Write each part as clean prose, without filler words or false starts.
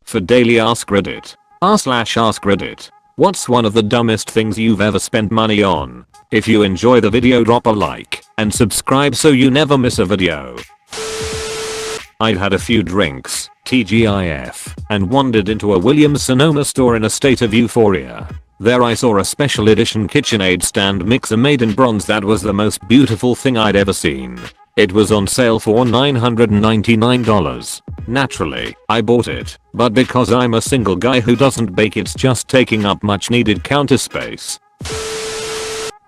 for daily Ask Reddit. r/Ask Reddit. What's one of the dumbest things you've ever spent money on? If you enjoy the video, drop a like and subscribe so you never miss a video. I'd had a few drinks, TGIF, and wandered into a Williams-Sonoma store in a state of euphoria. There I saw a special edition KitchenAid stand mixer made in bronze that was the most beautiful thing I'd ever seen. It was on sale for $999. Naturally, I bought it, but because I'm a single guy who doesn't bake, it's just taking up much needed counter space.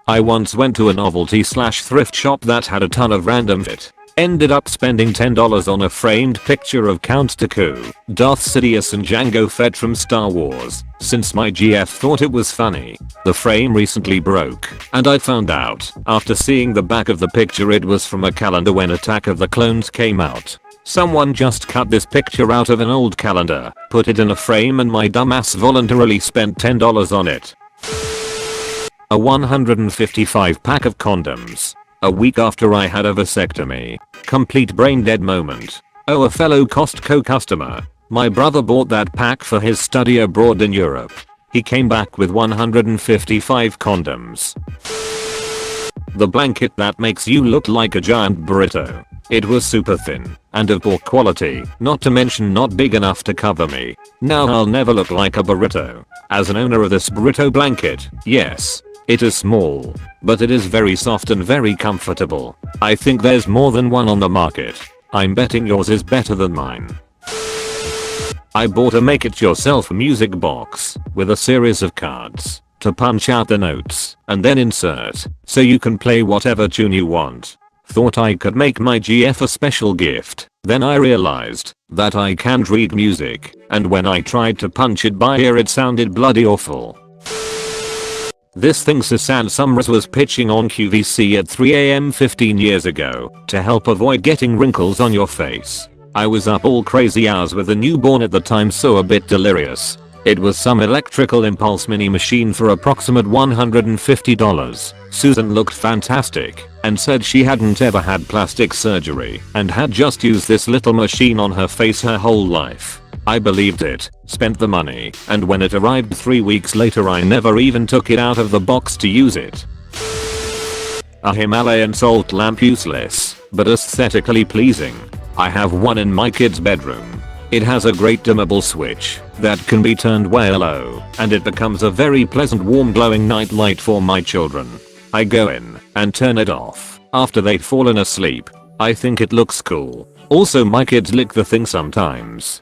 I once went to a novelty/thrift shop that had a ton of random shit. Ended up spending $10 on a framed picture of Count Dooku, Darth Sidious and Jango Fett from Star Wars, since my GF thought it was funny. The frame recently broke, and I found out, after seeing the back of the picture, it was from a calendar when Attack of the Clones came out. Someone just cut this picture out of an old calendar, put it in a frame, and my dumbass voluntarily spent $10 on it. A 155 pack of condoms. A week after I had a vasectomy. Complete brain dead moment. Oh, a fellow Costco customer. My brother bought that pack for his study abroad in Europe. He came back with 155 condoms. The blanket that makes you look like a giant burrito. It was super thin and of poor quality, not to mention not big enough to cover me. Now I'll never look like a burrito. As an owner of this burrito blanket, yes. It is small, but it is very soft and very comfortable. I think there's more than one on the market. I'm betting yours is better than mine. I bought a make-it-yourself music box with a series of cards to punch out the notes and then insert so you can play whatever tune you want. Thought I could make my GF a special gift. Then I realized that I can't read music, and when I tried to punch it by ear it sounded bloody awful. This thing Sasan Sumras was pitching on QVC at 3 AM 15 years ago to help avoid getting wrinkles on your face. I was up all crazy hours with a newborn at the time, so a bit delirious. It was some electrical impulse mini machine for approximate $150. Susan looked fantastic and said she hadn't ever had plastic surgery and had just used this little machine on her face her whole life. I believed it, spent the money, and when it arrived 3 weeks later I never even took it out of the box to use it. A Himalayan salt lamp, useless, but aesthetically pleasing. I have one in my kid's bedroom. It has a great dimmable switch that can be turned way low, and it becomes a very pleasant warm glowing night light for my children. I go in and turn it off after they've fallen asleep. I think it looks cool. Also, my kids lick the thing sometimes.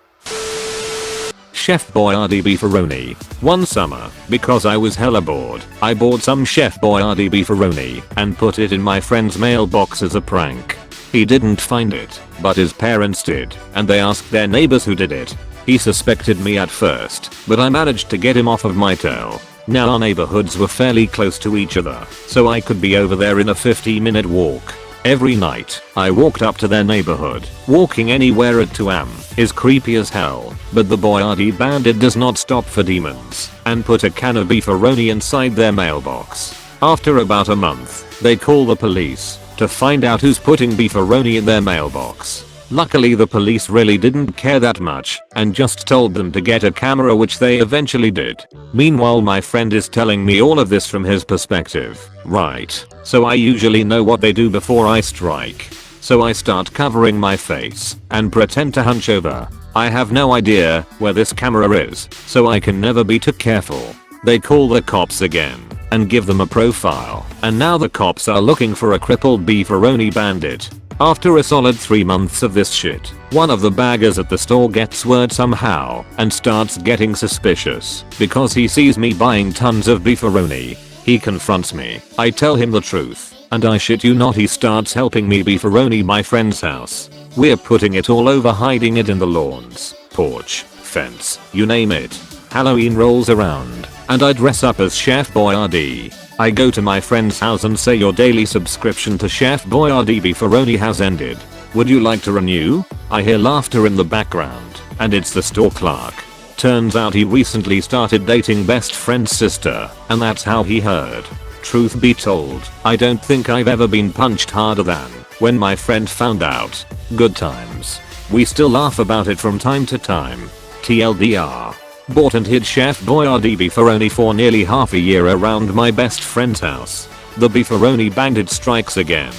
Chef Boyardee beefaroni. One summer, because I was hella bored, I bought some Chef Boyardee beefaroni and put it in my friend's mailbox as a prank. He didn't find it, but his parents did, and they asked their neighbors who did it. He suspected me at first, but I managed to get him off of my tail. Now our neighborhoods were fairly close to each other, so I could be over there in a 50-minute walk. Every night, I walked up to their neighborhood. Walking anywhere at 2 am is creepy as hell, but the Boyardee bandit does not stop for demons and put a can of beefaroni inside their mailbox. After about a month, they call the police to find out who's putting beefaroni in their mailbox. Luckily the police really didn't care that much and just told them to get a camera, which they eventually did. Meanwhile my friend is telling me all of this from his perspective. Right, so I usually know what they do before I strike. So I start covering my face and pretend to hunch over. I have no idea where this camera is, so I can never be too careful. They call the cops again and give them a profile, and now the cops are looking for a crippled beefaroni bandit. After a solid 3 months of this shit, one of the baggers at the store gets word somehow and starts getting suspicious because he sees me buying tons of beefaroni. He confronts me. I tell him the truth, and I shit you not, he starts helping me beefaroni my friend's house. We're putting it all over, hiding it in the lawns, porch, fence, you name it. Halloween rolls around, and I dress up as Chef Boyardee. I go to my friend's house and say, your daily subscription to Chef Boyardee beefaroni has ended. Would you like to renew? I hear laughter in the background, and it's the store clerk. Turns out he recently started dating best friend's sister, and that's how he heard. Truth be told, I don't think I've ever been punched harder than when my friend found out. Good times. We still laugh about it from time to time. TLDR. Bought and hid Chef Boyardee beefaroni for nearly half a year around my best friend's house. The beefaroni bandit strikes again.